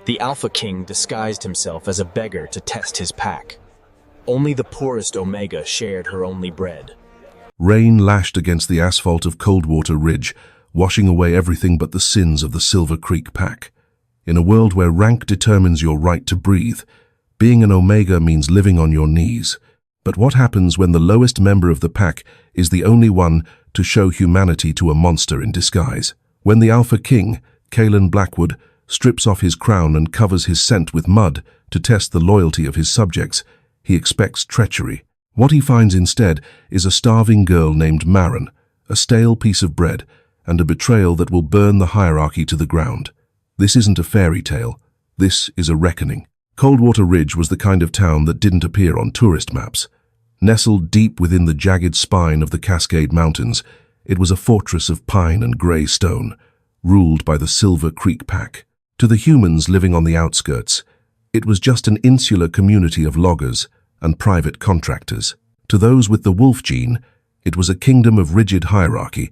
The Alpha King disguised himself as a beggar to test his pack. Only the poorest Omega shared her only bread. Rain lashed against the asphalt of Coldwater Ridge, washing away everything but the sins of the Silver Creek pack. In a world where rank determines your right to breathe, being an Omega means living on your knees. But what happens when the lowest member of the pack is the only one to show humanity to a monster in disguise? When the Alpha King, Kalen Blackwood, strips off his crown and covers his scent with mud to test the loyalty of his subjects, he expects treachery. What he finds instead is a starving girl named Maren, a stale piece of bread, and a betrayal that will burn the hierarchy to the ground. This isn't a fairy tale. This is a reckoning. Coldwater Ridge was the kind of town that didn't appear on tourist maps. Nestled deep within the jagged spine of the Cascade Mountains, it was a fortress of pine and grey stone, ruled by the Silver Creek pack. To the humans living on the outskirts, it was just an insular community of loggers and private contractors. To those with the wolf gene, it was a kingdom of rigid hierarchy,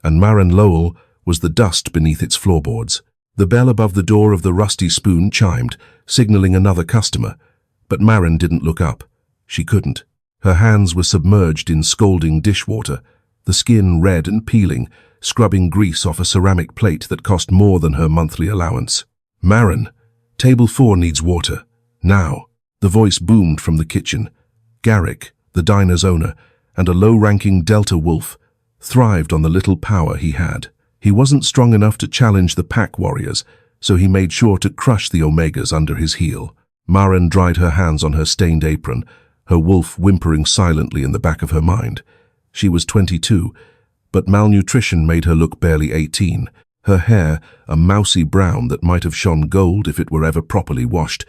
and Maren Lowell was the dust beneath its floorboards. The bell above the door of the Rusty Spoon chimed, signaling another customer, but Maren didn't look up. She couldn't. Her hands were submerged in scalding dishwater, the skin red and peeling, scrubbing grease off a ceramic plate that cost more than her monthly allowance. "Maren, table 4 needs water. Now." The voice boomed from the kitchen. Garrick, the diner's owner, and a low-ranking Delta wolf, thrived on the little power he had. He wasn't strong enough to challenge the pack warriors, so he made sure to crush the Omegas under his heel. Maren dried her hands on her stained apron, her wolf whimpering silently in the back of her mind. She was 22, but malnutrition made her look barely 18. Her hair, a mousy brown that might have shone gold if it were ever properly washed,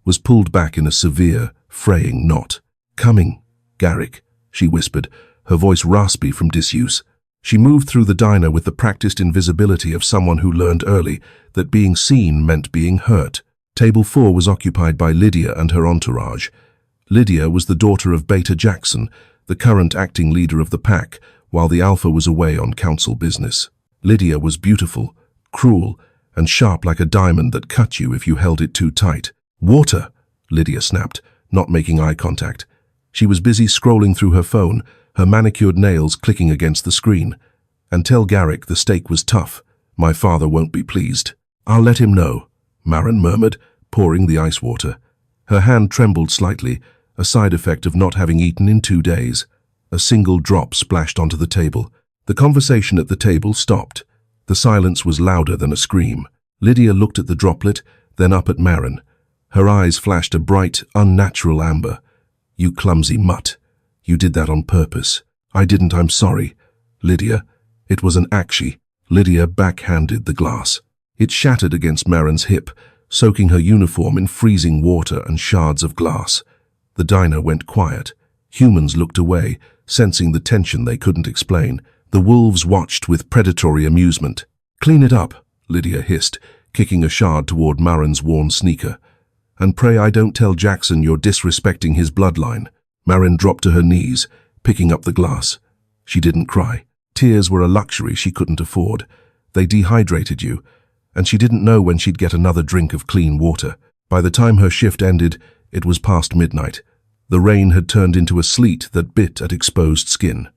was pulled back in a severe, fraying knot. "Coming, Garrick," she whispered, her voice raspy from disuse. She moved through the diner with the practiced invisibility of someone who learned early that being seen meant being hurt. Table 4 was occupied by Lydia and her entourage. Lydia was the daughter of Beta Jackson, the current acting leader of the pack, while the Alpha was away on council business. Lydia was beautiful, cruel, and sharp like a diamond that cut you if you held it too tight. "Water," Lydia snapped, not making eye contact. She was busy scrolling through her phone, her manicured nails clicking against the screen. "And tell Garrick the steak was tough. My father won't be pleased." "I'll let him know," Maren murmured, pouring the ice water. Her hand trembled slightly, a side effect of not having eaten in 2 days. A single drop splashed onto the table. The conversation at the table stopped. The silence was louder than a scream. Lydia looked at the droplet, then up at Maren. Her eyes flashed a bright, unnatural amber. "You clumsy mutt. You did that on purpose." "I didn't, I'm sorry." "Lydia, it was an actie." Lydia backhanded the glass. It shattered against Maren's hip, soaking her uniform in freezing water and shards of glass. The diner went quiet. Humans looked away, sensing the tension they couldn't explain. The wolves watched with predatory amusement. "Clean it up," Lydia hissed, kicking a shard toward Maren's worn sneaker. "And pray I don't tell Jackson you're disrespecting his bloodline." Maren dropped to her knees, picking up the glass. She didn't cry. Tears were a luxury she couldn't afford. They dehydrated you, and she didn't know when she'd get another drink of clean water. By the time her shift ended, it was past midnight. The rain had turned into a sleet that bit at exposed skin.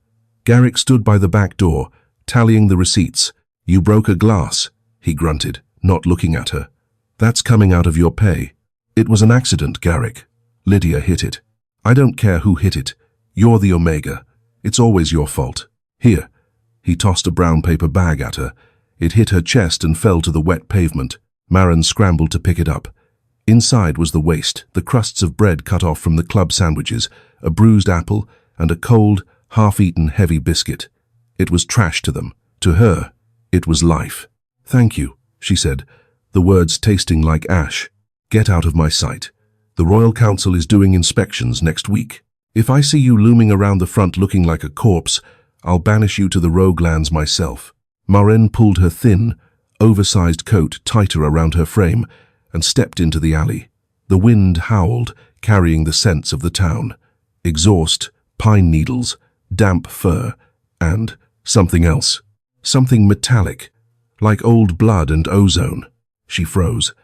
Garrick stood by the back door, tallying the receipts. "You broke a glass," he grunted, not looking at her. "That's coming out of your pay." "It was an accident, Garrick." Lydia hit it. "I don't care who hit it. You're the Omega. It's always your fault. Here." He tossed a brown paper bag at her. It hit her chest and fell to the wet pavement. Maren scrambled to pick it up. Inside was the waste, the crusts of bread cut off from the club sandwiches, a bruised apple, and a cold, half-eaten heavy biscuit. It was trash to them. To her, it was life. "Thank you," she said, the words tasting like ash. "Get out of my sight. The Royal Council is doing inspections next week. If I see you looming around the front looking like a corpse, I'll banish you to the Roguelands myself." Maren pulled her thin, oversized coat tighter around her frame and stepped into the alley. The wind howled, carrying the scents of the town. Exhaust, pine needles, damp fur, and something else. Something metallic, like old blood and ozone. She froze.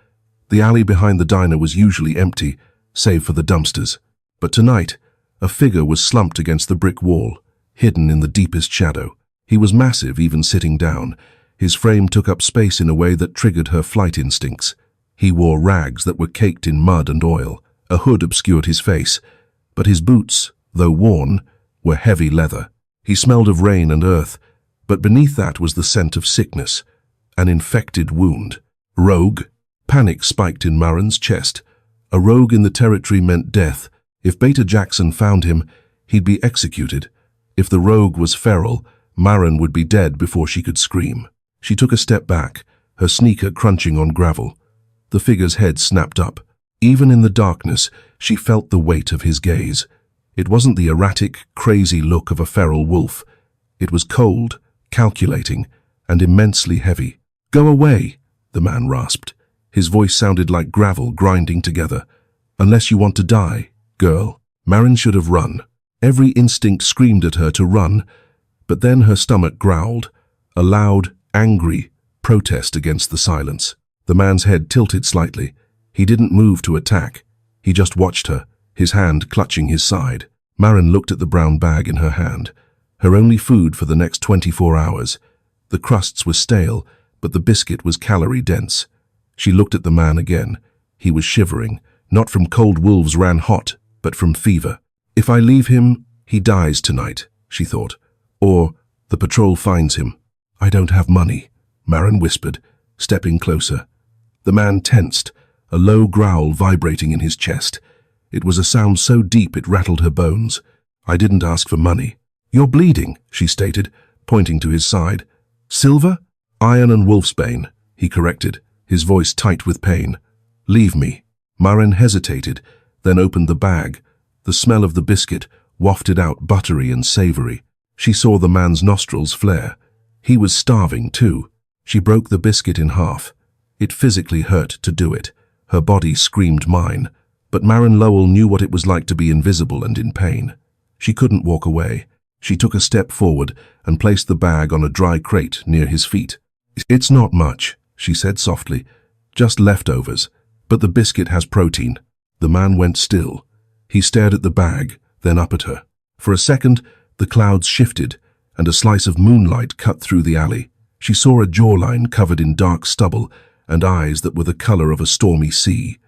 The alley behind the diner was usually empty, save for the dumpsters. But tonight, a figure was slumped against the brick wall, hidden in the deepest shadow. He was massive, even sitting down. His frame took up space in a way that triggered her flight instincts. He wore rags that were caked in mud and oil. A hood obscured his face, but his boots, though worn, were heavy leather. He smelled of rain and earth, but beneath that was the scent of sickness, an infected wound. Rogue. Panic spiked in Maren's chest. A rogue in the territory meant death. If Beta Jackson found him, he'd be executed. If the rogue was feral, Maren would be dead before she could scream. She took a step back, her sneaker crunching on gravel. The figure's head snapped up. Even in the darkness, she felt the weight of his gaze. It wasn't the erratic, crazy look of a feral wolf. It was cold, calculating, and immensely heavy. "Go away," the man rasped. His voice sounded like gravel grinding together. "Unless you want to die, girl." Maren should have run. Every instinct screamed at her to run, but then her stomach growled, a loud, angry protest against the silence. The man's head tilted slightly. He didn't move to attack. He just watched her, his hand clutching his side. Maren looked at the brown bag in her hand, her only food for the next 24 hours. The crusts were stale, but the biscuit was calorie-dense. She looked at the man again. He was shivering. Not from cold wolves ran hot, but from fever. "If I leave him, he dies tonight," she thought. "Or the patrol finds him." "I don't have money," Maren whispered, stepping closer. The man tensed, a low growl vibrating in his chest. It was a sound so deep it rattled her bones. "I didn't ask for money." "You're bleeding," she stated, pointing to his side. "Silver?" "Iron and wolfsbane," he corrected, his voice tight with pain. "Leave me." Maren hesitated, then opened the bag. The smell of the biscuit wafted out buttery and savory. She saw the man's nostrils flare. He was starving too. She broke the biscuit in half. It physically hurt to do it. Her body screamed mine. But Maren Lowell knew what it was like to be invisible and in pain. She couldn't walk away. She took a step forward and placed the bag on a dry crate near his feet. "It's not much," she said softly. "Just leftovers. But the biscuit has protein." The man went still. He stared at the bag, then up at her. For a second, the clouds shifted, and a slice of moonlight cut through the alley. She saw a jawline covered in dark stubble and eyes that were the color of a stormy sea.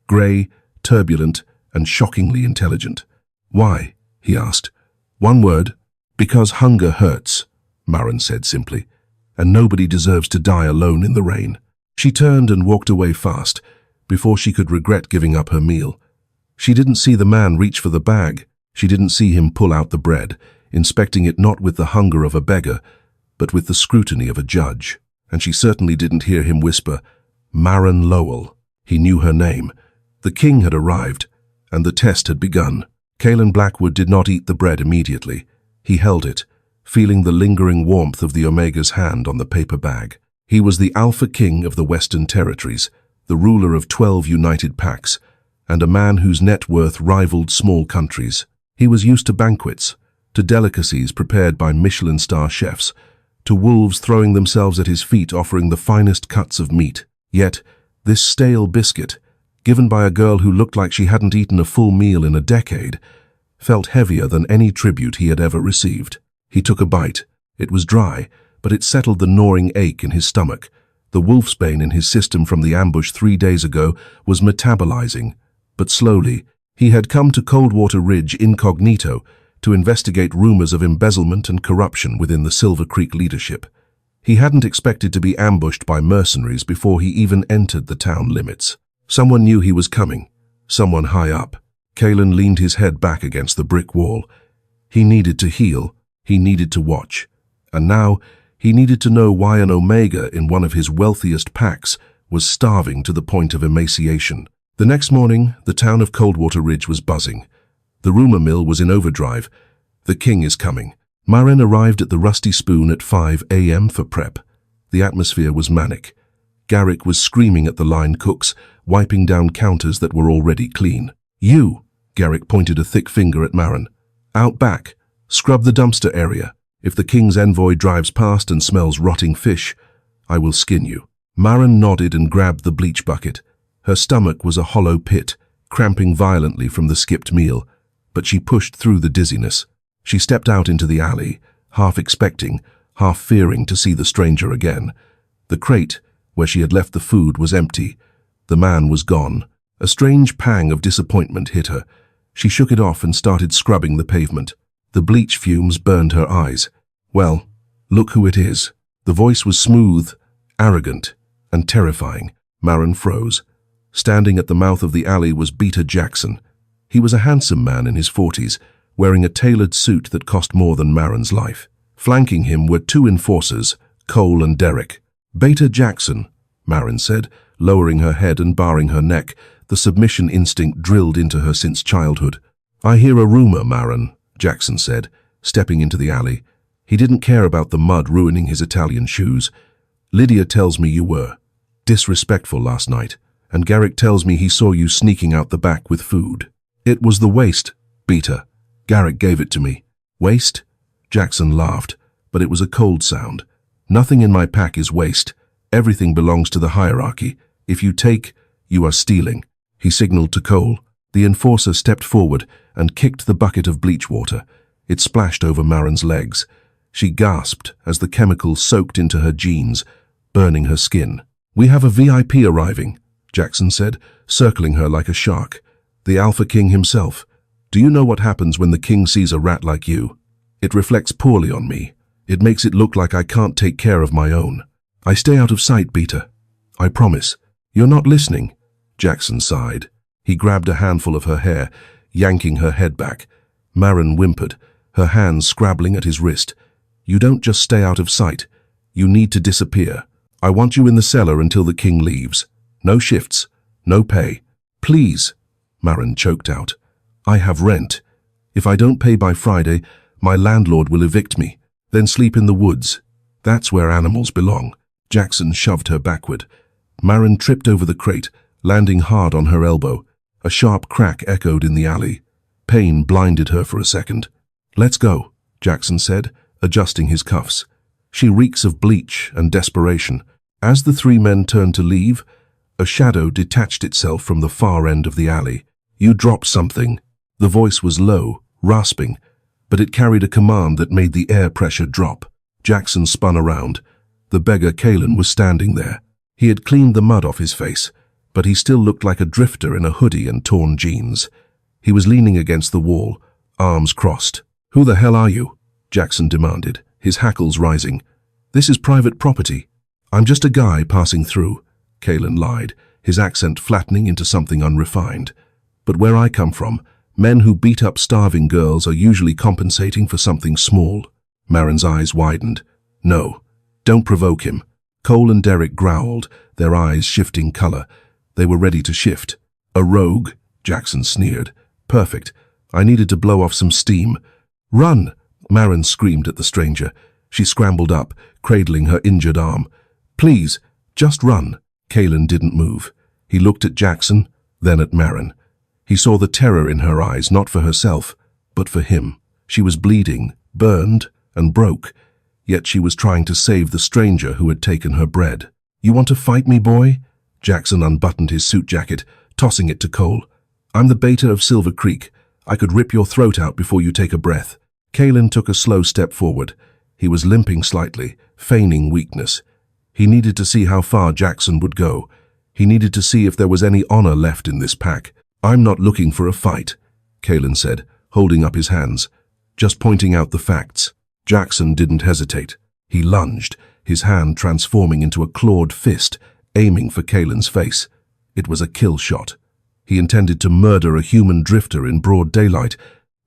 Grey, turbulent, and shockingly intelligent. "Why?" he asked. "One word. Because hunger hurts," Maren said simply, "and nobody deserves to die alone in the rain." She turned and walked away fast, before she could regret giving up her meal. She didn't see the man reach for the bag. She didn't see him pull out the bread, inspecting it not with the hunger of a beggar, but with the scrutiny of a judge. And she certainly didn't hear him whisper, "Maren Lowell." He knew her name. The king had arrived, and the test had begun. Kalen Blackwood did not eat the bread immediately. He held it, feeling the lingering warmth of the Omega's hand on the paper bag. He was the Alpha King of the Western Territories, the ruler of 12 united packs, and a man whose net worth rivaled small countries. He was used to banquets, to delicacies prepared by Michelin-star chefs, to wolves throwing themselves at his feet offering the finest cuts of meat. Yet, this stale biscuit, given by a girl who looked like she hadn't eaten a full meal in a decade, felt heavier than any tribute he had ever received. He took a bite. It was dry, but it settled the gnawing ache in his stomach. The wolfsbane in his system from the ambush 3 days ago was metabolizing, but slowly. He had come to Coldwater Ridge incognito to investigate rumors of embezzlement and corruption within the Silver Creek leadership. He hadn't expected to be ambushed by mercenaries before he even entered the town limits. Someone knew he was coming, someone high up. Kalen leaned his head back against the brick wall. He needed to heal, he needed to watch, and now he needed to know why an Omega in one of his wealthiest packs was starving to the point of emaciation. The next morning, the town of Coldwater Ridge was buzzing. The rumor mill was in overdrive. The king is coming. Maren arrived at the Rusty Spoon at 5 a.m. for prep. The atmosphere was manic. Garrick was screaming at the line cooks, wiping down counters that were already clean. "You," Garrick pointed a thick finger at Maren. "Out back. Scrub the dumpster area. If the king's envoy drives past and smells rotting fish, I will skin you." Maren nodded and grabbed the bleach bucket. Her stomach was a hollow pit, cramping violently from the skipped meal, but she pushed through the dizziness. She stepped out into the alley, half expecting, half fearing to see the stranger again. The crate, where she had left the food, was empty. The man was gone. A strange pang of disappointment hit her. She shook it off and started scrubbing the pavement. The bleach fumes burned her eyes. "Well, look who it is." The voice was smooth, arrogant, and terrifying. Maren froze. Standing at the mouth of the alley was Beggar Jackson. He was a handsome man in his 40s, wearing a tailored suit that cost more than Maren's life. Flanking him were two enforcers, Cole and Derek. "Beggar Jackson," Maren said, lowering her head and baring her neck, the submission instinct drilled into her since childhood. "I hear a rumor, Maren," Jackson said, stepping into the alley. He didn't care about the mud ruining his Italian shoes. "Lydia tells me you were disrespectful last night, and Garrick tells me he saw you sneaking out the back with food." "It was the waste, Beggar. Garrick gave it to me." "Waste?" Jackson laughed, but it was a cold sound. "Nothing in my pack is waste. Everything belongs to the hierarchy. If you take, you are stealing." He signaled to Cole. The enforcer stepped forward and kicked the bucket of bleach water. It splashed over Maren's legs. She gasped as the chemical soaked into her jeans, burning her skin. "We have a VIP arriving," Jackson said, circling her like a shark. "The Alpha King himself. Do you know what happens when the king sees a rat like you? It reflects poorly on me. It makes it look like I can't take care of my own. I stay out of sight, Beggar. I promise." "You're not listening," Jackson sighed. He grabbed a handful of her hair, yanking her head back. Maren whimpered, her hands scrabbling at his wrist. "You don't just stay out of sight. You need to disappear. I want you in the cellar until the king leaves. No shifts, no pay." "Please," Maren choked out. "I have rent. If I don't pay by Friday, my landlord will evict me, then sleep in the woods. That's where animals belong." Jackson shoved her backward. Maren tripped over the crate, landing hard on her elbow. A sharp crack echoed in the alley. Pain blinded her for a second. "Let's go," Jackson said, adjusting his cuffs. "She reeks of bleach and desperation." As the three men turned to leave, a shadow detached itself from the far end of the alley. "You dropped something." The voice was low, rasping, but it carried a command that made the air pressure drop. Jackson spun around. The beggar Kalen was standing there. He had cleaned the mud off his face, but he still looked like a drifter in a hoodie and torn jeans. He was leaning against the wall, arms crossed. "Who the hell are you?" Jackson demanded, his hackles rising. "This is private property." "I'm just a guy passing through," Kalen lied, his accent flattening into something unrefined. "But where I come from, men who beat up starving girls are usually compensating for something small." Maren's eyes widened. "No, don't provoke him." Cole and Derek growled, their eyes shifting color. They were ready to shift. "A rogue?" Jackson sneered. "Perfect. I needed to blow off some steam." "Run!" Maren screamed at the stranger. She scrambled up, cradling her injured arm. "Please, just run." Kalen didn't move. He looked at Jackson, then at Maren. He saw the terror in her eyes, not for herself, but for him. She was bleeding, burned, and broke, yet she was trying to save the stranger who had taken her bread. "You want to fight me, boy?" Jackson unbuttoned his suit jacket, tossing it to Cole. "I'm the beta of Silver Creek. I could rip your throat out before you take a breath." Kalen took a slow step forward. He was limping slightly, feigning weakness. He needed to see how far Jackson would go. He needed to see if there was any honor left in this pack. "I'm not looking for a fight," Kalen said, holding up his hands, "just pointing out the facts." Jackson didn't hesitate. He lunged, his hand transforming into a clawed fist, aiming for Kalen's face. It was a kill shot. He intended to murder a human drifter in broad daylight.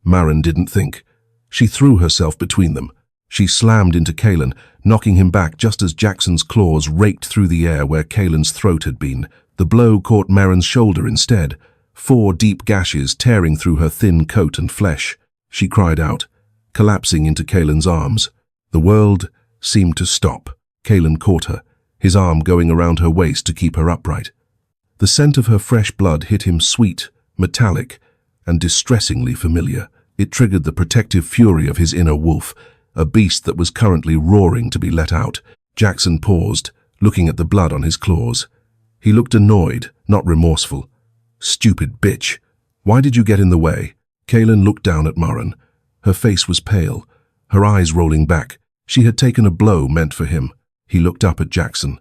Maren didn't think. She threw herself between them. She slammed into Kalen, knocking him back just as Jackson's claws raked through the air where Kalen's throat had been. The blow caught Maren's shoulder instead, 4 deep gashes tearing through her thin coat and flesh. She cried out, collapsing into Kalen's arms. The world seemed to stop. Kalen caught her, his arm going around her waist to keep her upright. The scent of her fresh blood hit him sweet, metallic, and distressingly familiar. It triggered the protective fury of his inner wolf, a beast that was currently roaring to be let out. Jackson paused, looking at the blood on his claws. He looked annoyed, not remorseful. Stupid bitch. Why did you get in the way? Kaelin looked down at Maren. Her face was pale, her eyes rolling back. She had taken a blow meant for him. He looked up at Jackson.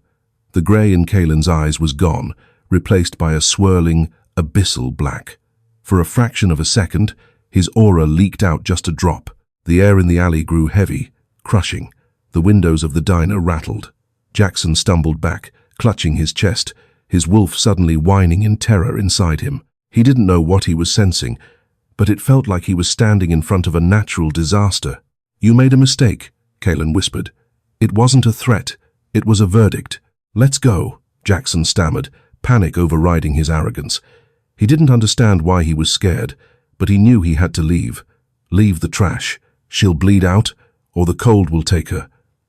The grey in Kaelin's eyes was gone, replaced by a swirling, abyssal black. For a fraction of a second, his aura leaked out just a drop. The air in the alley grew heavy, crushing. The windows of the diner rattled. Jackson stumbled back, clutching his chest, his wolf suddenly whining in terror inside him. He didn't know what he was sensing, but it felt like he was standing in front of a natural disaster. "You made a mistake," Kaelin whispered. "It wasn't a threat. It was a verdict. Let's go," Jackson stammered, panic overriding his arrogance. He didn't understand why he was scared, but he knew he had to leave. Leave the trash. She'll bleed out, or the cold will take her.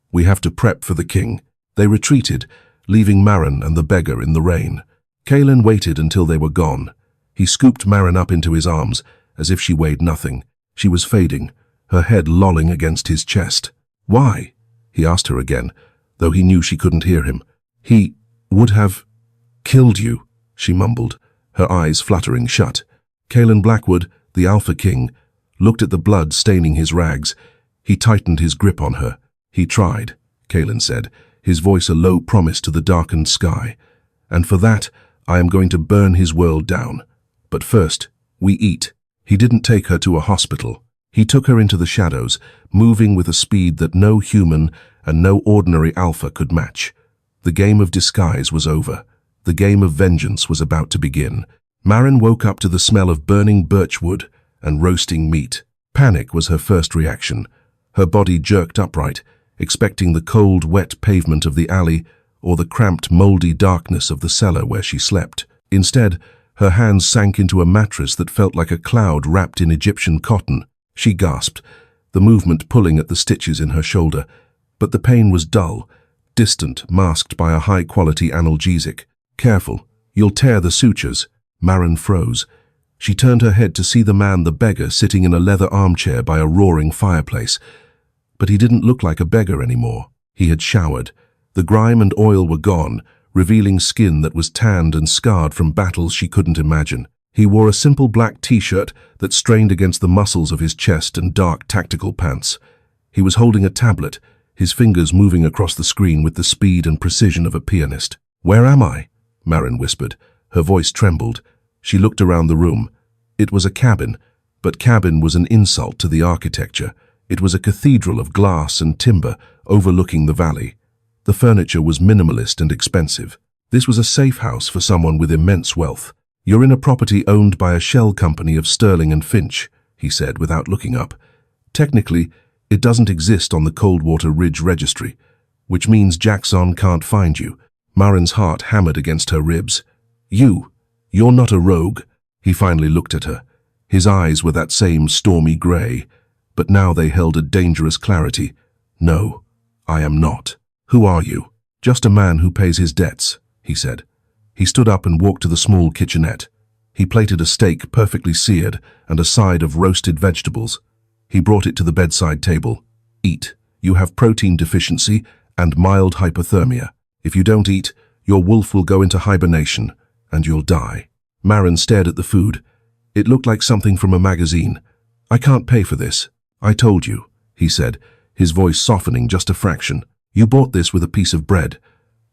We have to prep for the king. They retreated, leaving Maren and the beggar in the rain. Kaelin waited until they were gone. He scooped Maren up into his arms, as if she weighed nothing. She was fading, her head lolling against his chest. "Why?" he asked her again, though he knew she couldn't hear him. "He would have killed you," she mumbled, her eyes fluttering shut. Kaelin Blackwood, the Alpha King, looked at the blood staining his rags. He tightened his grip on her. "He tried," Kaelin said, his voice a low promise to the darkened sky. "And for that, I am going to burn his world down. But first, we eat." He didn't take her to a hospital. He took her into the shadows, moving with a speed that no human and no ordinary alpha could match. The game of disguise was over. The game of vengeance was about to begin. Maren woke up to the smell of burning birchwood and roasting meat. Panic was her first reaction. Her body jerked upright, expecting the cold, wet pavement of the alley or the cramped, moldy darkness of the cellar where she slept. Instead, her hands sank into a mattress that felt like a cloud wrapped in Egyptian cotton. She gasped, the movement pulling at the stitches in her shoulder. But the pain was dull, distant, masked by a high-quality analgesic. "Careful, you'll tear the sutures." Maren froze. She turned her head to see the man, the beggar, sitting in a leather armchair by a roaring fireplace. But he didn't look like a beggar anymore. He had showered. The grime and oil were gone, revealing skin that was tanned and scarred from battles she couldn't imagine. He wore a simple black t-shirt that strained against the muscles of his chest and dark tactical pants. He was holding a tablet, his fingers moving across the screen with the speed and precision of a pianist. "Where am I?" Maren whispered. Her voice trembled. She looked around the room. It was a cabin, but cabin was an insult to the architecture. It was a cathedral of glass and timber overlooking the valley. The furniture was minimalist and expensive. This was a safe house for someone with immense wealth. "You're in a property owned by a shell company of Sterling and Finch," he said without looking up. "Technically, it doesn't exist on the Coldwater Ridge registry, which means Jackson can't find you." Maren's heart hammered against her ribs. You're not a rogue." He finally looked at her. His eyes were that same stormy grey, but now they held a dangerous clarity. "No, I am not." "Who are you?" "Just a man who pays his debts," he said. He stood up and walked to the small kitchenette. He plated a steak perfectly seared and a side of roasted vegetables. He brought it to the bedside table. "Eat. You have protein deficiency and mild hypothermia. If you don't eat, your wolf will go into hibernation, and you'll die." Maren stared at the food. It looked like something from a magazine. "I can't pay for this." "I told you," he said, his voice softening just a fraction. "You bought this with a piece of bread.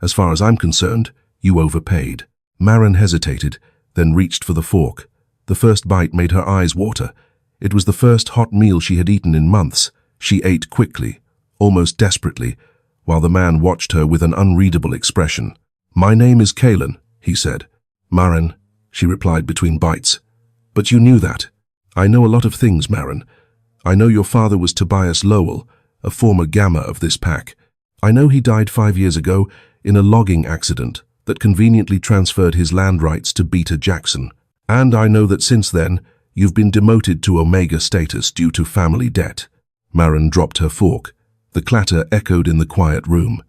As far as I'm concerned, you overpaid." Maren hesitated, then reached for the fork. The first bite made her eyes water. It was the first hot meal she had eaten in months. She ate quickly, almost desperately, while the man watched her with an unreadable expression. "My name is Kaelin," he said. "Maren," she replied between bites. "But you knew that." "I know a lot of things, Maren. I know your father was Tobias Lowell, a former gamma of this pack. I know he died 5 years ago in a logging accident that conveniently transferred his land rights to Beta Jackson. And I know that since then, you've been demoted to Omega status due to family debt." Maren dropped her fork. The clatter echoed in the quiet room.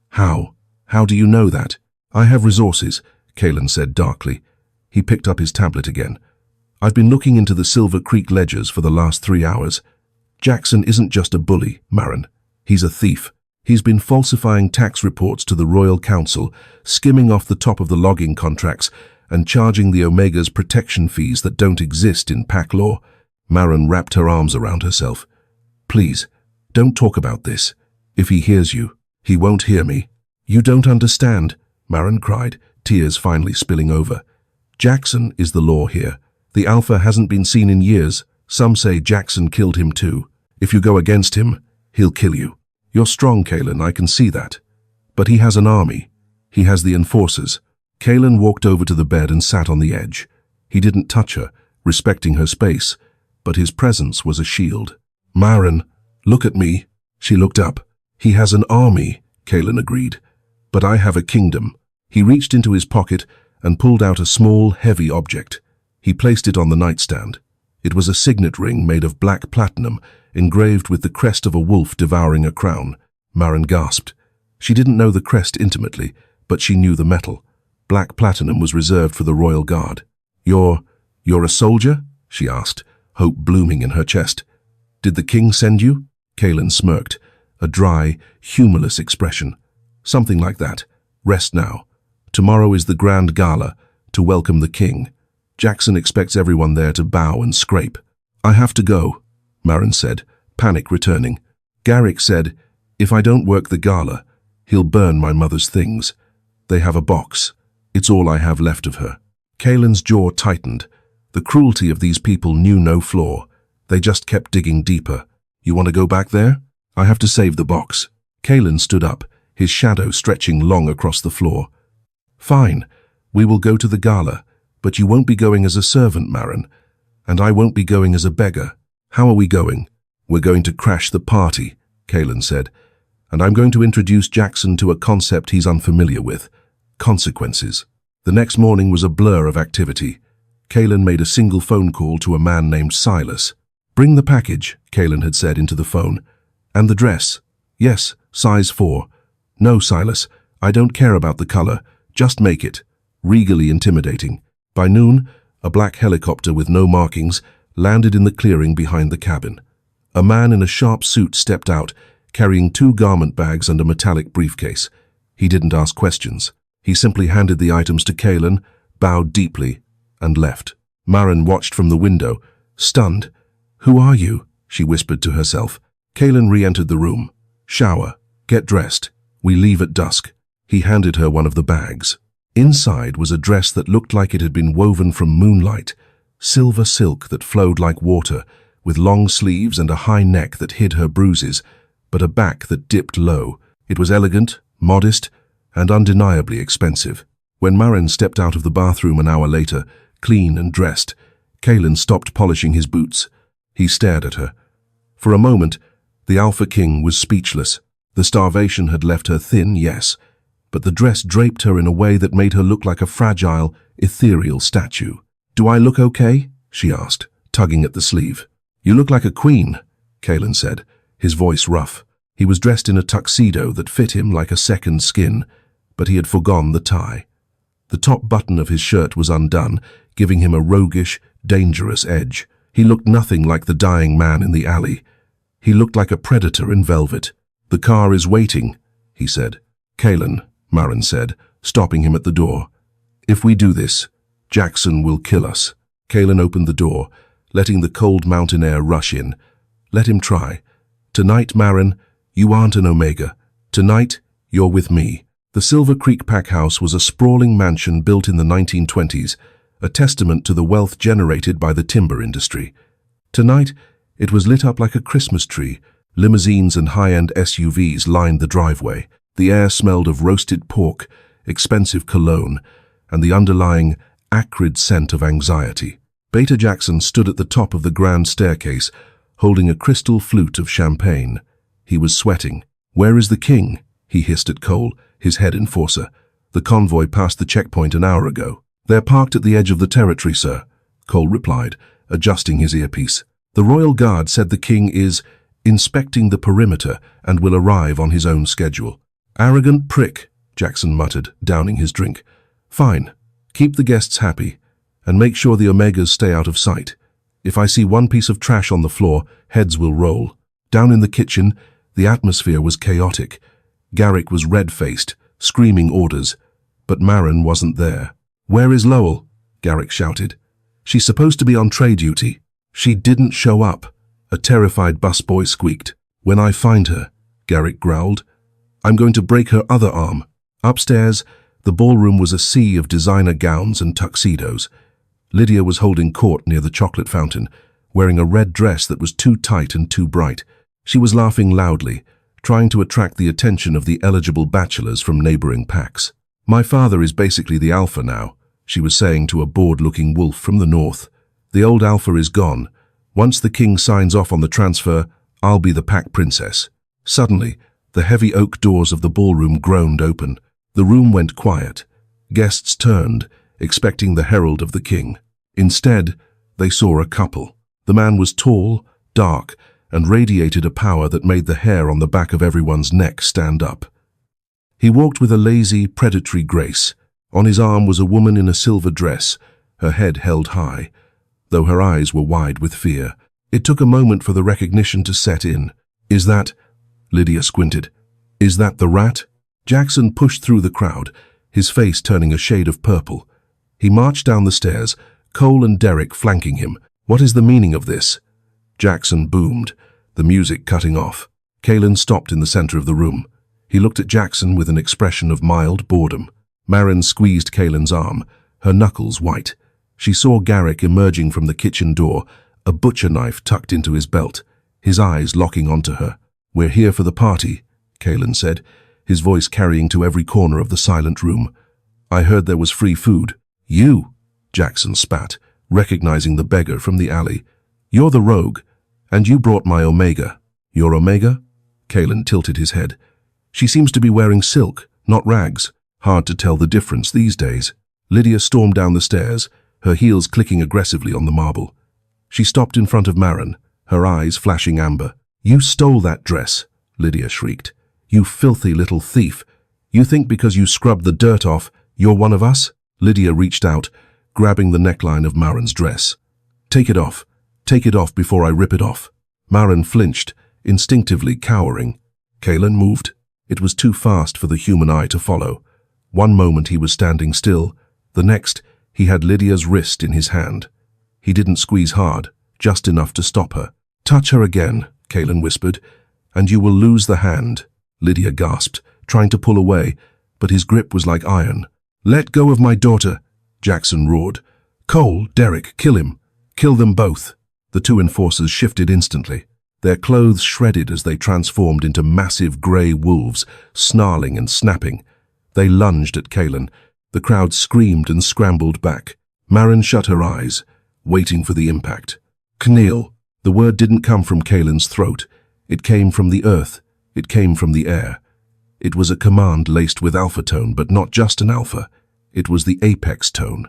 "How? How do you know that?" "I have resources," Kaelin said darkly. He picked up his tablet again. "I've been looking into the Silver Creek ledgers for the last 3 hours. Jackson isn't just a bully, Maren. He's a thief. He's been falsifying tax reports to the Royal Council, skimming off the top of the logging contracts, and charging the Omegas protection fees that don't exist in pack law. Maren wrapped her arms around herself. Please, don't talk about this. If he hears you, he won't hear me. You don't understand, Maren cried, tears finally spilling over. Jackson is the law here. The Alpha hasn't been seen in years. Some say Jackson killed him too. If you go against him, he'll kill you. You're strong, Kaelin, I can see that. But he has an army. He has the enforcers. Kaelin walked over to the bed and sat on the edge. He didn't touch her, respecting her space, but his presence was a shield. Maren, look at me. She looked up. He has an army, Kaelin agreed. But I have a kingdom. He reached into his pocket and pulled out a small, heavy object. He placed it on the nightstand. It was a signet ring made of black platinum, engraved with the crest of a wolf devouring a crown. Maren gasped. She didn't know the crest intimately, but she knew the metal. Black platinum was reserved for the royal guard. You're a soldier? She asked, hope blooming in her chest. Did the king send you? Kaelin smirked, a dry, humorless expression. Something like that. Rest now. Tomorrow is the grand gala to welcome the king. Jackson expects everyone there to bow and scrape. I have to go, Maren said, panic returning. Garrick said, if I don't work the gala, he'll burn my mother's things. They have a box. It's all I have left of her. Kaelin's jaw tightened. The cruelty of these people knew no flaw. They just kept digging deeper. You want to go back there? I have to save the box. Kaelin stood up, his shadow stretching long across the floor. Fine, we will go to the gala, but you won't be going as a servant, Maren, and I won't be going as a beggar. How are we going? We're going to crash the party, Kaelin said, and I'm going to introduce Jackson to a concept he's unfamiliar with. Consequences. The next morning was a blur of activity. Kaelin made a single phone call to a man named Silas. Bring the package, Kaelin had said into the phone. And the dress. Yes, size 4. No, Silas, I don't care about the color. Just make it. Regally intimidating. By noon, a black helicopter with no markings landed in the clearing behind the cabin. A man in a sharp suit stepped out, carrying 2 garment bags and a metallic briefcase. He didn't ask questions. He simply handed the items to Kaelin, bowed deeply, and left. Maren watched from the window, stunned. Who are you? She whispered to herself. Kaelin re-entered the room. Shower. Get dressed. We leave at dusk. He handed her one of the bags. Inside was a dress that looked like it had been woven from moonlight, silver silk that flowed like water, with long sleeves and a high neck that hid her bruises, but a back that dipped low. It was elegant, modest, and undeniably expensive. When Maren stepped out of the bathroom an hour later, clean and dressed, Kaelin stopped polishing his boots. He stared at her. For a moment, the Alpha King was speechless. The starvation had left her thin, yes, but the dress draped her in a way that made her look like a fragile, ethereal statue. Do I look okay? She asked, tugging at the sleeve. You look like a queen, Kaelin said, his voice rough. He was dressed in a tuxedo that fit him like a second skin, but he had forgone the tie. The top button of his shirt was undone, giving him a roguish, dangerous edge. He looked nothing like the dying man in the alley. He looked like a predator in velvet. The car is waiting, he said. Kaelin, Maren said, stopping him at the door. If we do this, Jackson will kill us. Kaelin opened the door, letting the cold mountain air rush in. Let him try. Tonight, Maren, you aren't an Omega. Tonight, you're with me. The Silver Creek Pack House was a sprawling mansion built in the 1920s, a testament to the wealth generated by the timber industry. Tonight, it was lit up like a Christmas tree. Limousines and high-end SUVs lined the driveway. The air smelled of roasted pork, expensive cologne, and the underlying, acrid scent of anxiety. Beta Jackson stood at the top of the grand staircase, holding a crystal flute of champagne. He was sweating. Where is the king? He hissed at Cole, his head enforcer. The convoy passed the checkpoint an hour ago. They're parked at the edge of the territory, sir, Cole replied, adjusting his earpiece. The Royal Guard said the king is inspecting the perimeter and will arrive on his own schedule. Arrogant prick, Jackson muttered, downing his drink. Fine. Keep the guests happy, and make sure the Omegas stay out of sight. If I see one piece of trash on the floor, heads will roll. Down in the kitchen, the atmosphere was chaotic. Garrick was red-faced, screaming orders, but Marin wasn't there. "Where is Lowell?" Garrick shouted. "She's supposed to be on tray duty." "She didn't show up," a terrified busboy squeaked. "When I find her," Garrick growled, "I'm going to break her other arm." Upstairs, the ballroom was a sea of designer gowns and tuxedos. Lydia was holding court near the chocolate fountain, wearing a red dress that was too tight and too bright. She was laughing loudly, trying to attract the attention of the eligible bachelors from neighboring packs. "My father is basically the alpha now," she was saying to a bored-looking wolf from the north. "The old alpha is gone. Once the king signs off on the transfer, I'll be the pack princess." Suddenly, the heavy oak doors of the ballroom groaned open. The room went quiet. Guests turned, expecting the herald of the king. Instead, they saw a couple. The man was tall, dark, and radiated a power that made the hair on the back of everyone's neck stand up. He walked with a lazy, predatory grace. On his arm was a woman in a silver dress, her head held high, though her eyes were wide with fear. It took a moment for the recognition to set in. "Is that—" Lydia squinted. "Is that the rat?" Jackson pushed through the crowd, his face turning a shade of purple. He marched down the stairs, Cole and Derek flanking him. "What is the meaning of this?" Jackson boomed, the music cutting off. Kalen stopped in the center of the room. He looked at Jackson with an expression of mild boredom. Marin squeezed Kalen's arm, her knuckles white. She saw Garrick emerging from the kitchen door, a butcher knife tucked into his belt, his eyes locking onto her. "We're here for the party," Kalen said, his voice carrying to every corner of the silent room. "I heard there was free food." "You," Jackson spat, recognizing the beggar from the alley. "You're the rogue, and you brought my Omega." "Your Omega?" Kalen tilted his head. "She seems to be wearing silk, not rags. Hard to tell the difference these days." Lydia stormed down the stairs, her heels clicking aggressively on the marble. She stopped in front of Marin, her eyes flashing amber. "You stole that dress," Lydia shrieked. "You filthy little thief. You think because you scrubbed the dirt off, you're one of us?" Lydia reached out, grabbing the neckline of Marin's dress. "Take it off. Take it off before I rip it off." Marin flinched, instinctively cowering. Kalen moved. It was too fast for the human eye to follow. One moment he was standing still, the next he had Lydia's wrist in his hand. He didn't squeeze hard, just enough to stop her. "Touch her again," Kalen whispered, "and you will lose the hand." Lydia gasped, trying to pull away, but his grip was like iron. "Let go of my daughter," Jackson roared. "Cole, Derek, kill him. Kill them both." The two enforcers shifted instantly. Their clothes shredded as they transformed into massive grey wolves, snarling and snapping. They lunged at Kalen. The crowd screamed and scrambled back. Marin shut her eyes, waiting for the impact. "Kneel." The word didn't come from Kalen's throat. It came from the earth. It came from the air. It was a command laced with alpha tone, but not just an alpha. It was the apex tone,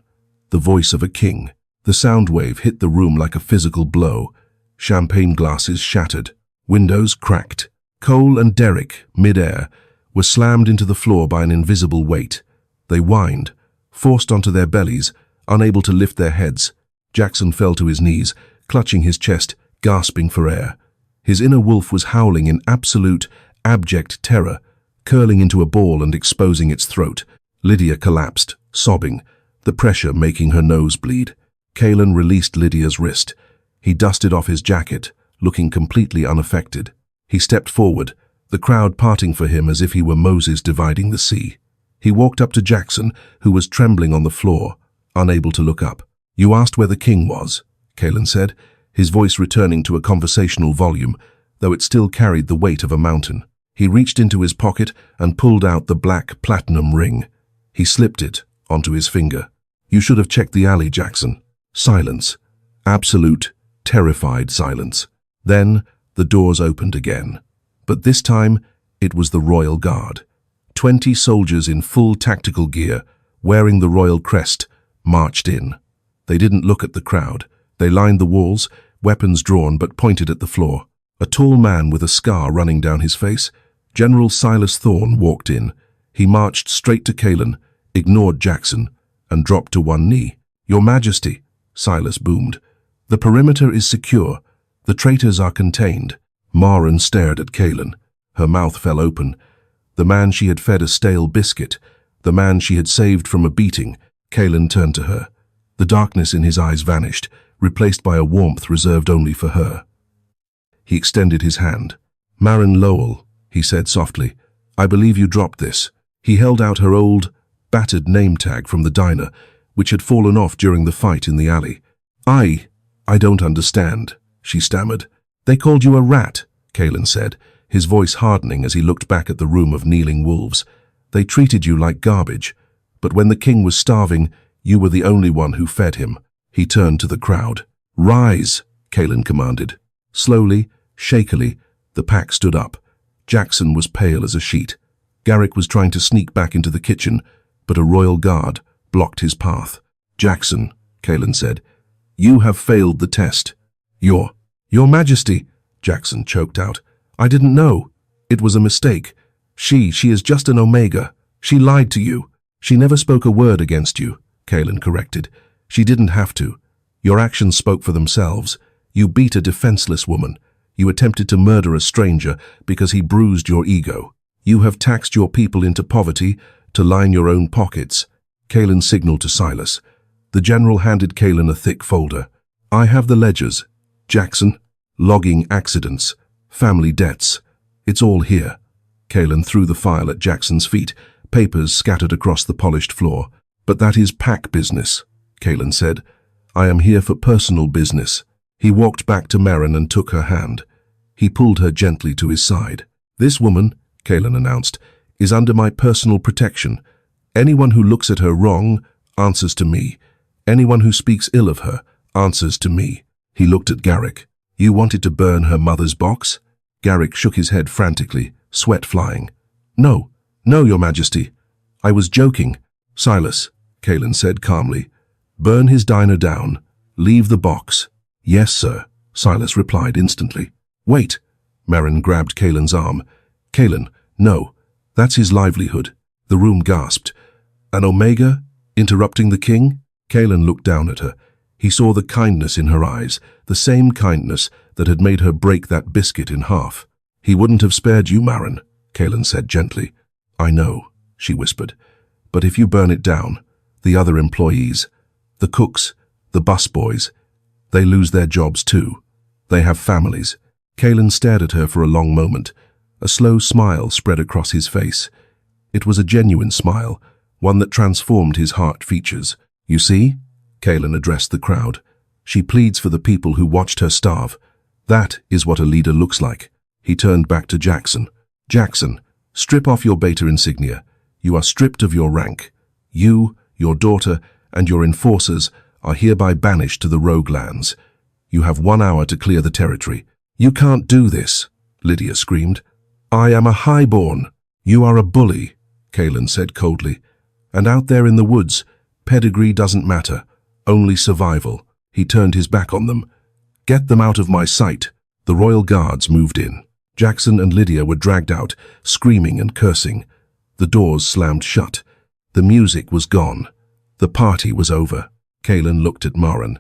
the voice of a king. The sound wave hit the room like a physical blow. Champagne glasses shattered. Windows cracked. Cole and Derek, mid-air, were slammed into the floor by an invisible weight. They whined, forced onto their bellies, unable to lift their heads. Jackson fell to his knees, clutching his chest, gasping for air. His inner wolf was howling in absolute, abject terror, curling into a ball and exposing its throat. Lydia collapsed, sobbing, the pressure making her nose bleed. Kalen released Lydia's wrist. He dusted off his jacket, looking completely unaffected. He stepped forward, the crowd parting for him as if he were Moses dividing the sea. He walked up to Jackson, who was trembling on the floor, unable to look up. "You asked where the king was," Kalen said, his voice returning to a conversational volume, though it still carried the weight of a mountain. He reached into his pocket and pulled out the black platinum ring. He slipped it onto his finger. "You should have checked the alley, Jackson." Silence. Absolute, terrified silence. Then the doors opened again. But this time, it was the Royal Guard. 20 soldiers in full tactical gear, wearing the royal crest, marched in. They didn't look at the crowd. They lined the walls, weapons drawn but pointed at the floor. A tall man with a scar running down his face, General Silas Thorne, walked in. He marched straight to Kalen, ignored Jackson, and dropped to one knee. "Your Majesty," Silas boomed. "The perimeter is secure. The traitors are contained." Marin stared at Kalen. Her mouth fell open. The man she had fed a stale biscuit, the man she had saved from a beating. Kaelin turned to her. The darkness in his eyes vanished, replaced by a warmth reserved only for her. He extended his hand. "Maren Lowell," he said softly, "I believe you dropped this." He held out her old, battered name tag from the diner, which had fallen off during the fight in the alley. I don't understand," she stammered. "They called you a rat," Kaelin said, his voice hardening as he looked back at the room of kneeling wolves. "They treated you like garbage, but when the king was starving, you were the only one who fed him." He turned to the crowd. "Rise," Kaelin commanded. Slowly, shakily, the pack stood up. Jackson was pale as a sheet. Garrick was trying to sneak back into the kitchen, but a royal guard blocked his path. "Jackson," Kaelin said, "you have failed the test." Your Majesty," Jackson choked out. "I didn't know. It was a mistake. She is just an Omega. She lied to you." "She never spoke a word against you," Kaelin corrected. "She didn't have to. Your actions spoke for themselves. You beat a defenseless woman. You attempted to murder a stranger because he bruised your ego. You have taxed your people into poverty to line your own pockets." Kaelin signaled to Silas. The general handed Kaelin a thick folder. "I have the ledgers, Jackson. Logging accidents, family debts. It's all here." Kaelin threw the file at Jackson's feet, papers scattered across the polished floor. "But that is pack business," Kaelin said. "I am here for personal business." He walked back to Maren and took her hand. He pulled her gently to his side. "This woman," Kaelin announced, "is under my personal protection. Anyone who looks at her wrong answers to me. Anyone who speaks ill of her answers to me." He looked at Garrick. "You wanted to burn her mother's box?" Garrick shook his head frantically, sweat flying. No, Your Majesty. I was joking." "Silas," Kaelin said calmly, "burn his diner down. Leave the box." "Yes, sir," Silas replied instantly. "Wait." Maren grabbed Kaelin's arm. "Kaelin, no. That's his livelihood." The room gasped. "An Omega? Interrupting the king?" Kaelin looked down at her. He saw the kindness in her eyes, the same kindness that had made her break that biscuit in half. "He wouldn't have spared you, Maren," Kaelin said gently. "I know," she whispered. "But if you burn it down, the other employees, the cooks, the busboys, they lose their jobs too. They have families." Kaelin stared at her for a long moment. A slow smile spread across his face. It was a genuine smile, one that transformed his hard features. "You see?" Kaelin addressed the crowd. "She pleads for the people who watched her starve. That is what a leader looks like." He turned back to Jackson. "Jackson, strip off your beta insignia. You are stripped of your rank. You, your daughter, and your enforcers are hereby banished to the Rogue Lands. You have 1 hour to clear the territory." "You can't do this," Lydia screamed. "I am a highborn." "You are a bully," Kaelin said coldly. "And out there in the woods, pedigree doesn't matter. Only survival." He turned his back on them. "Get them out of my sight." The royal guards moved in. Jackson and Lydia were dragged out, screaming and cursing. The doors slammed shut. The music was gone. The party was over. Kaelin looked at Maren.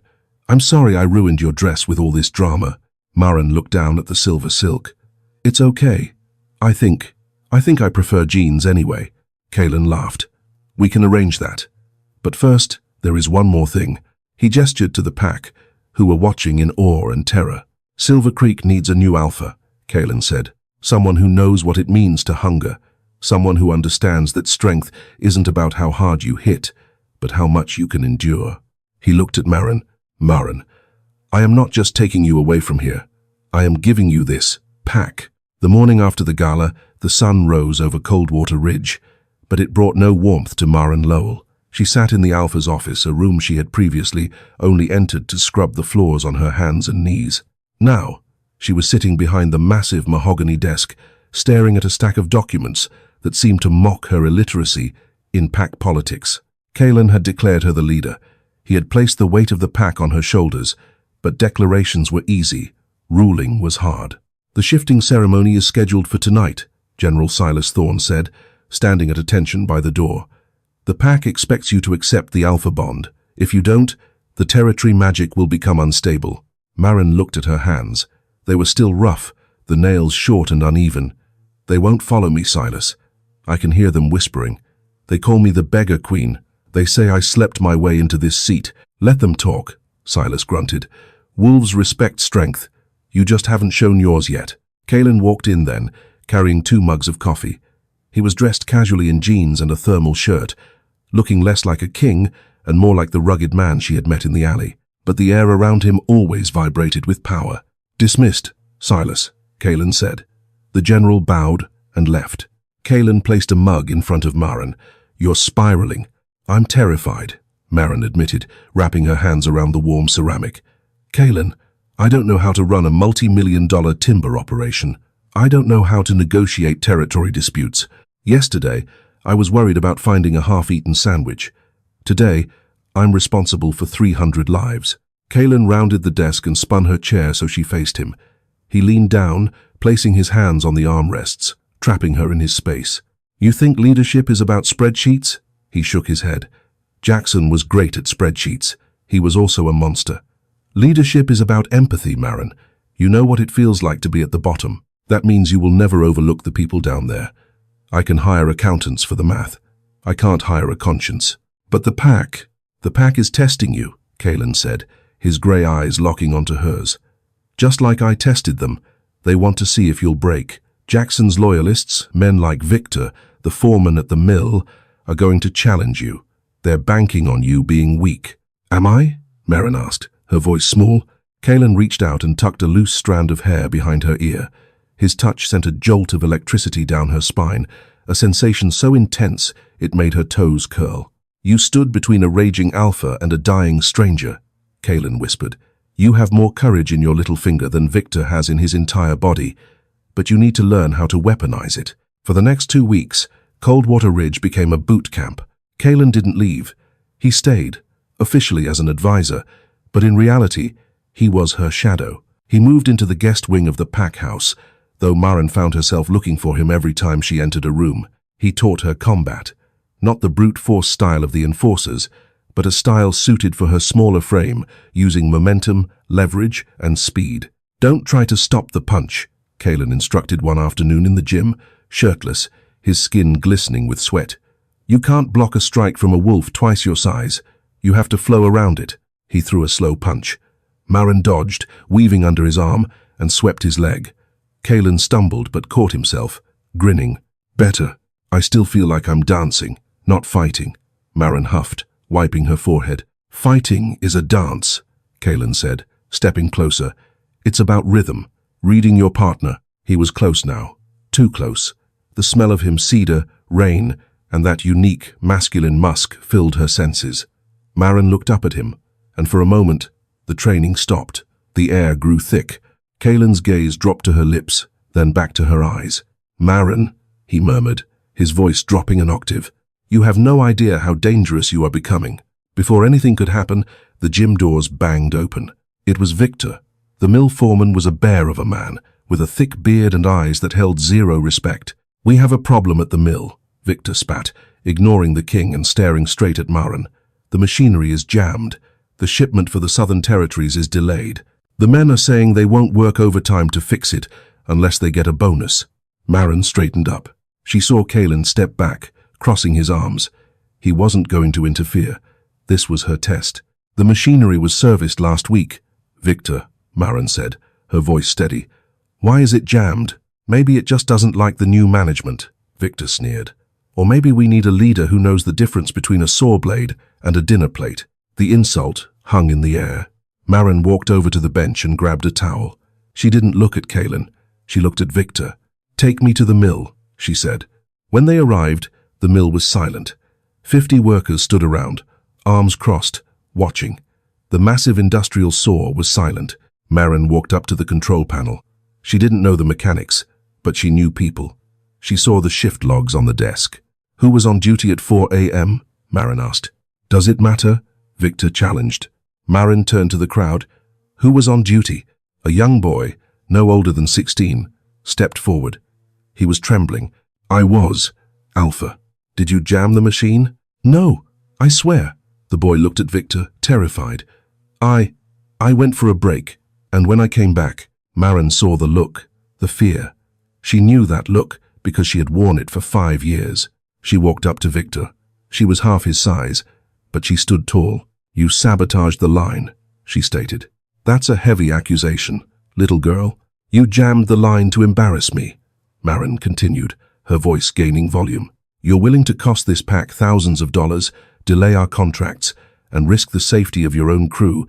"I'm sorry I ruined your dress with all this drama." Maren looked down at the silver silk. "It's okay. I think I prefer jeans anyway." Kaelin laughed. "We can arrange that. But first, there is one more thing." He gestured to the pack, who were watching in awe and terror. "Silver Creek needs a new alpha," Kaelin said. "Someone who knows what it means to hunger. Someone who understands that strength isn't about how hard you hit, but how much you can endure." He looked at Maren. "Maren, I am not just taking you away from here. I am giving you this pack." The morning after the gala, the sun rose over Coldwater Ridge, but it brought no warmth to Maren Lowell. She sat in the Alpha's office, a room she had previously only entered to scrub the floors on her hands and knees. Now, she was sitting behind the massive mahogany desk, staring at a stack of documents that seemed to mock her illiteracy in pack politics. Kaelin had declared her the leader. He had placed the weight of the pack on her shoulders, but declarations were easy, ruling was hard. "The shifting ceremony is scheduled for tonight," General Silas Thorne said, standing at attention by the door. "The pack expects you to accept the Alpha Bond. If you don't, the territory magic will become unstable." Maren looked at her hands. They were still rough, the nails short and uneven. "They won't follow me, Silas. I can hear them whispering. They call me the Beggar Queen. They say I slept my way into this seat. Let them talk, Silas grunted. Wolves respect strength. You just haven't shown yours yet. Kalen walked in then, carrying 2 mugs of coffee. He was dressed casually in jeans and a thermal shirt, looking less like a king and more like the rugged man she had met in the alley. But the air around him always vibrated with power. Dismissed, Silas, Kalen said. The general bowed and left. Kalen placed a mug in front of Maren. You're spiraling. I'm terrified, Maren admitted, wrapping her hands around the warm ceramic. Kalen, I don't know how to run a multi-million-dollar timber operation. I don't know how to negotiate territory disputes. Yesterday, I was worried about finding a half-eaten sandwich. Today, I'm responsible for 300 lives. Kalen rounded the desk and spun her chair so she faced him. He leaned down, placing his hands on the armrests, trapping her in his space. You think leadership is about spreadsheets? He shook his head. Jackson was great at spreadsheets. He was also a monster. Leadership is about empathy, Maren. You know what it feels like to be at the bottom. That means you will never overlook the people down there. I can hire accountants for the math. I can't hire a conscience. But the pack is testing you, Kalen said, his grey eyes locking onto hers. Just like I tested them, they want to see if you'll break. Jackson's loyalists, men like Victor, the foreman at the mill, are going to challenge you. They're banking on you being weak. Am I? Maren asked, her voice small. Kalen reached out and tucked a loose strand of hair behind her ear. His touch sent a jolt of electricity down her spine, a sensation so intense it made her toes curl. You stood between a raging alpha and a dying stranger, Kalen whispered. You have more courage in your little finger than Victor has in his entire body, but you need to learn how to weaponize it. For the next 2 weeks, Coldwater Ridge became a boot camp. Kalen didn't leave. He stayed, officially as an advisor, but in reality, he was her shadow. He moved into the guest wing of the pack house, though Maren found herself looking for him every time she entered a room. He taught her combat, not the brute force style of the enforcers, but a style suited for her smaller frame, using momentum, leverage, and speed. Don't try to stop the punch, Kalen instructed one afternoon in the gym, shirtless, his skin glistening with sweat. You can't block a strike from a wolf twice your size. You have to flow around it. He threw a slow punch. Maren dodged, weaving under his arm, and swept his leg. Kalen stumbled but caught himself, grinning. Better. I still feel like I'm dancing, not fighting. Maren huffed, wiping her forehead. Fighting is a dance, Kalen said, stepping closer. It's about rhythm, reading your partner. He was close now, too close. The smell of him, cedar, rain, and that unique, masculine musk filled her senses. Maren looked up at him, and for a moment, the training stopped. The air grew thick. Kalen's gaze dropped to her lips, then back to her eyes. Maren, he murmured, his voice dropping an octave. You have no idea how dangerous you are becoming. Before anything could happen, the gym doors banged open. It was Victor. The mill foreman was a bear of a man, with a thick beard and eyes that held zero respect. We have a problem at the mill, Victor spat, ignoring the king and staring straight at Maren. The machinery is jammed. The shipment for the Southern Territories is delayed. The men are saying they won't work overtime to fix it unless they get a bonus. Maren straightened up. She saw Kalen step back, crossing his arms. He wasn't going to interfere. This was her test. The machinery was serviced last week. Victor, Maren said, her voice steady. Why is it jammed? Maybe it just doesn't like the new management, Victor sneered. Or maybe we need a leader who knows the difference between a saw blade and a dinner plate. The insult hung in the air. Maren walked over to the bench and grabbed a towel. She didn't look at Kalen. She looked at Victor. Take me to the mill, she said. When they arrived, the mill was silent. 50 workers stood around, arms crossed, watching. The massive industrial saw was silent. Maren walked up to the control panel. She didn't know the mechanics, but she knew people. She saw the shift logs on the desk. Who was on duty at 4 a.m.? Maren asked. Does it matter? Victor challenged. Maren turned to the crowd. Who was on duty? A young boy, no older than 16, stepped forward. He was trembling. I was. Alpha. Did you jam the machine? No, I swear. The boy looked at Victor, terrified. I went for a break, and when I came back, Maren saw the look, the fear. She knew that look because she had worn it for 5 years. She walked up to Victor. She was half his size, but she stood tall. "You sabotaged the line," she stated. "That's a heavy accusation, little girl. You jammed the line to embarrass me," Marin continued, her voice gaining volume. "You're willing to cost this pack thousands of dollars, delay our contracts, and risk the safety of your own crew,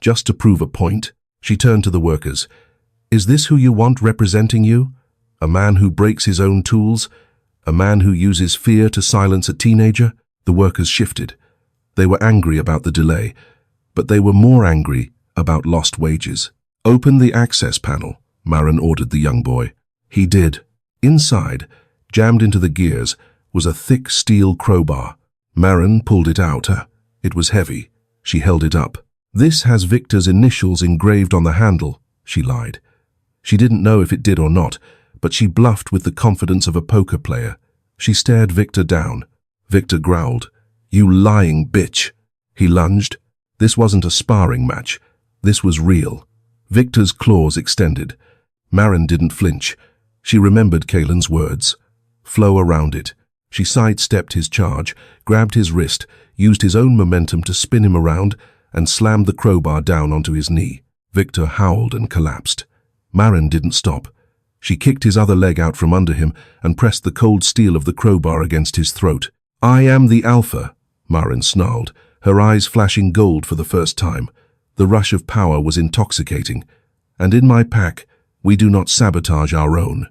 just to prove a point?" She turned to the workers. "Is this who you want representing you? A man who breaks his own tools? A man who uses fear to silence a teenager?" The workers shifted. They were angry about the delay, but they were more angry about lost wages. "Open the access panel," Marin ordered the young boy. He did. Inside, jammed into the gears, was a thick steel crowbar. Marin pulled it out. It was heavy. She held it up. "This has Victor's initials engraved on the handle," she lied. She didn't know if it did or not, but she bluffed with the confidence of a poker player. She stared Victor down. Victor growled, "You lying bitch." He lunged. This wasn't a sparring match. This was real. Victor's claws extended. Marin didn't flinch. She remembered Kalen's words. "Flow around it." She sidestepped his charge, grabbed his wrist, used his own momentum to spin him around, and slammed the crowbar down onto his knee. Victor howled and collapsed. Marin didn't stop. She kicked his other leg out from under him and pressed the cold steel of the crowbar against his throat. "I am the Alpha," Marin snarled, her eyes flashing gold for the first time. The rush of power was intoxicating. "And in my pack, we do not sabotage our own.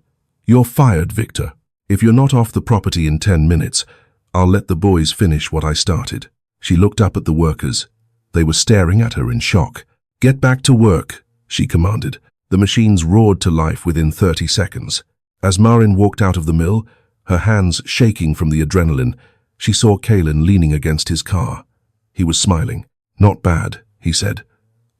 You're fired, Victor. If you're not off the property in 10 minutes, I'll let the boys finish what I started." She looked up at the workers. They were staring at her in shock. "Get back to work," she commanded. The machines roared to life within 30 seconds. As Marin walked out of the mill, her hands shaking from the adrenaline, she saw Kalen leaning against his car. He was smiling. "Not bad," he said,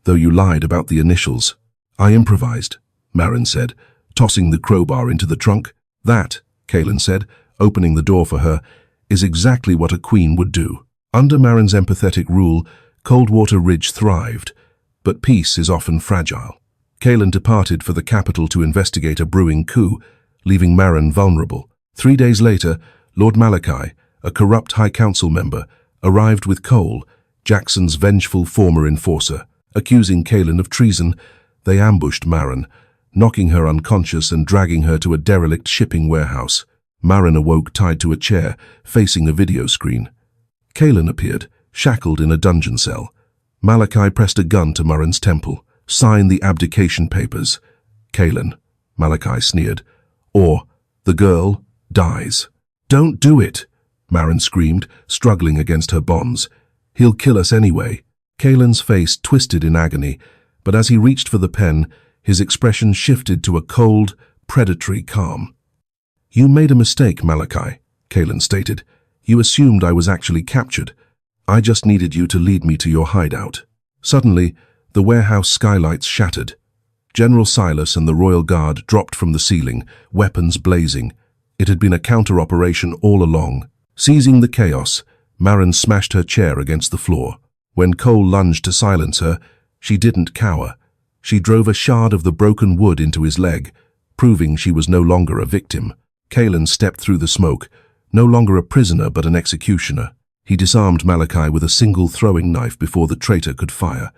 "though you lied about the initials." "I improvised," Marin said, tossing the crowbar into the trunk. "That," Kalen said, opening the door for her, "is exactly what a queen would do." Under Marin's empathetic rule, Coldwater Ridge thrived, but peace is often fragile. Kalen departed for the capital to investigate a brewing coup, leaving Marin vulnerable. 3 days later, Lord Malachi, a corrupt High Council member, arrived with Cole, Jackson's vengeful former enforcer. Accusing Kalen of treason, they ambushed Marin, knocking her unconscious and dragging her to a derelict shipping warehouse. Marin awoke tied to a chair, facing a video screen. Kalen appeared, shackled in a dungeon cell. Malachi pressed a gun to Marin's temple. "Sign the abdication papers." "Kalen," Malachi sneered, "or the girl dies." "Don't do it," Marin screamed, struggling against her bonds. "He'll kill us anyway." Kalen's face twisted in agony, but as he reached for the pen, his expression shifted to a cold, predatory calm. "You made a mistake, Malachi," Kalen stated. "You assumed I was actually captured. I just needed you to lead me to your hideout." Suddenly, the warehouse skylights shattered. General Silas and the Royal Guard dropped from the ceiling, weapons blazing. It had been a counter-operation all along. Seizing the chaos, Marin smashed her chair against the floor. When Cole lunged to silence her, she didn't cower. She drove a shard of the broken wood into his leg, proving she was no longer a victim. Kalen stepped through the smoke, no longer a prisoner but an executioner. He disarmed Malachi with a single throwing knife before the traitor could fire.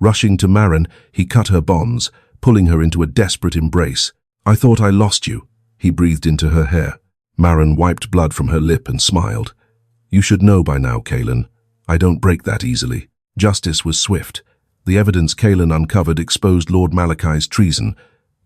Rushing to Marin, he cut her bonds, pulling her into a desperate embrace. "I thought I lost you," he breathed into her hair. Marin wiped blood from her lip and smiled. "You should know by now, Kalen. I don't break that easily." Justice was swift. The evidence Kalen uncovered exposed Lord Malachi's treason,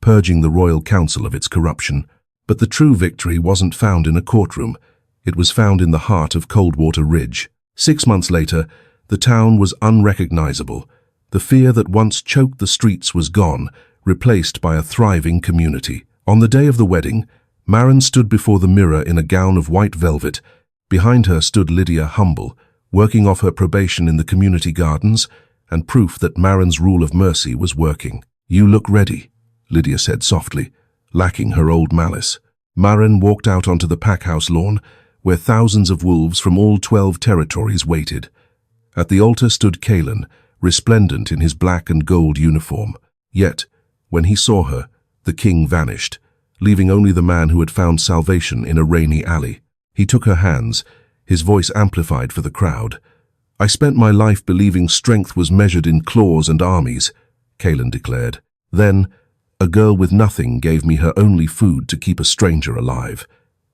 purging the Royal Council of its corruption. But the true victory wasn't found in a courtroom. It was found in the heart of Coldwater Ridge. 6 months later, the town was unrecognizable. The fear that once choked the streets was gone, replaced by a thriving community. On the day of the wedding, Marin stood before the mirror in a gown of white velvet. Behind her stood Lydia Humble, working off her probation in the community gardens, and proof that Marin's rule of mercy was working. "You look ready," Lydia said softly, lacking her old malice. Marin walked out onto the packhouse lawn, where thousands of wolves from all 12 territories waited. At the altar stood Kalen, resplendent in his black and gold uniform. Yet, when he saw her, the king vanished, leaving only the man who had found salvation in a rainy alley. He took her hands, his voice amplified for the crowd. "I spent my life believing strength was measured in claws and armies," Kaelin declared. "Then, a girl with nothing gave me her only food to keep a stranger alive.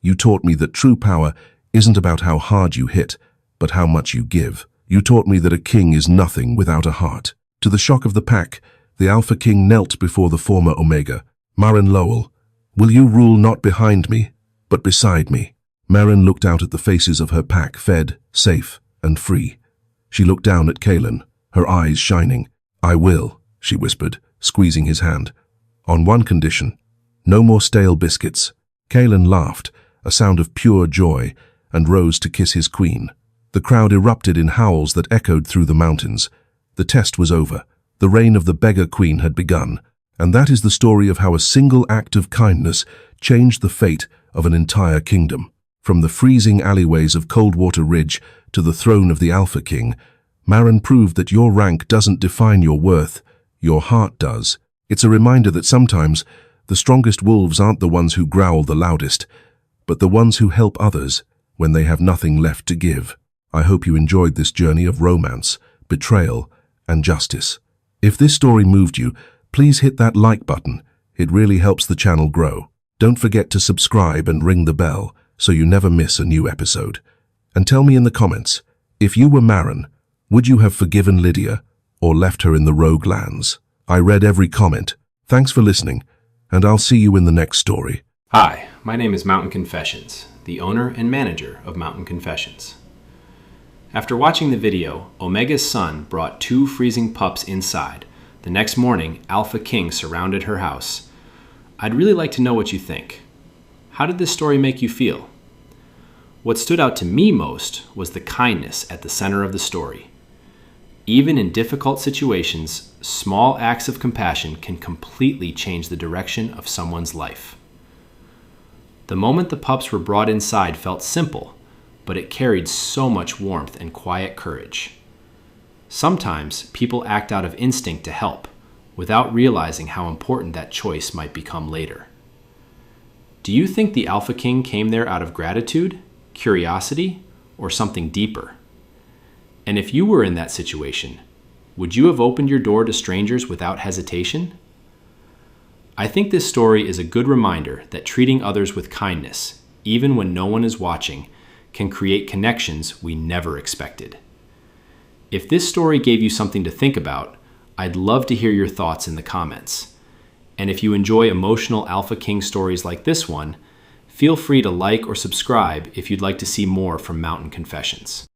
You taught me that true power isn't about how hard you hit, but how much you give. You taught me that a king is nothing without a heart." To the shock of the pack, the Alpha King knelt before the former Omega. "Marin Lowell, will you rule not behind me, but beside me?" Marin looked out at the faces of her pack, fed, safe, and free. She looked down at Kaelin, her eyes shining. "I will," she whispered, squeezing his hand. "On one condition, no more stale biscuits." Kaelin laughed, a sound of pure joy, and rose to kiss his queen. The crowd erupted in howls that echoed through the mountains. The test was over. The reign of the Beggar Queen had begun. And that is the story of how a single act of kindness changed the fate of an entire kingdom. From the freezing alleyways of Coldwater Ridge to the throne of the Alpha King, Marin proved that your rank doesn't define your worth, your heart does. It's a reminder that sometimes the strongest wolves aren't the ones who growl the loudest, but the ones who help others when they have nothing left to give. I hope you enjoyed this journey of romance, betrayal, and justice. If this story moved you, please hit that like button. It really helps the channel grow. Don't forget to subscribe and ring the bell so you never miss a new episode. And tell me in the comments, if you were Marin, would you have forgiven Lydia or left her in the rogue lands? I read every comment. Thanks for listening, and I'll see you in the next story. Hi, my name is Mountain Confessions, the owner and manager of Mountain Confessions. After watching the video, Omega's son brought 2 freezing pups inside. The next morning, Alpha King surrounded her house. I'd really like to know what you think. How did this story make you feel? What stood out to me most was the kindness at the center of the story. Even in difficult situations, small acts of compassion can completely change the direction of someone's life. The moment the pups were brought inside felt simple, but it carried so much warmth and quiet courage. Sometimes people act out of instinct to help, without realizing how important that choice might become later. Do you think the Alpha King came there out of gratitude, curiosity, or something deeper? And if you were in that situation, would you have opened your door to strangers without hesitation? I think this story is a good reminder that treating others with kindness, even when no one is watching, can create connections we never expected. If this story gave you something to think about, I'd love to hear your thoughts in the comments. And if you enjoy emotional Alpha King stories like this one, feel free to like or subscribe if you'd like to see more from Mountain Confessions.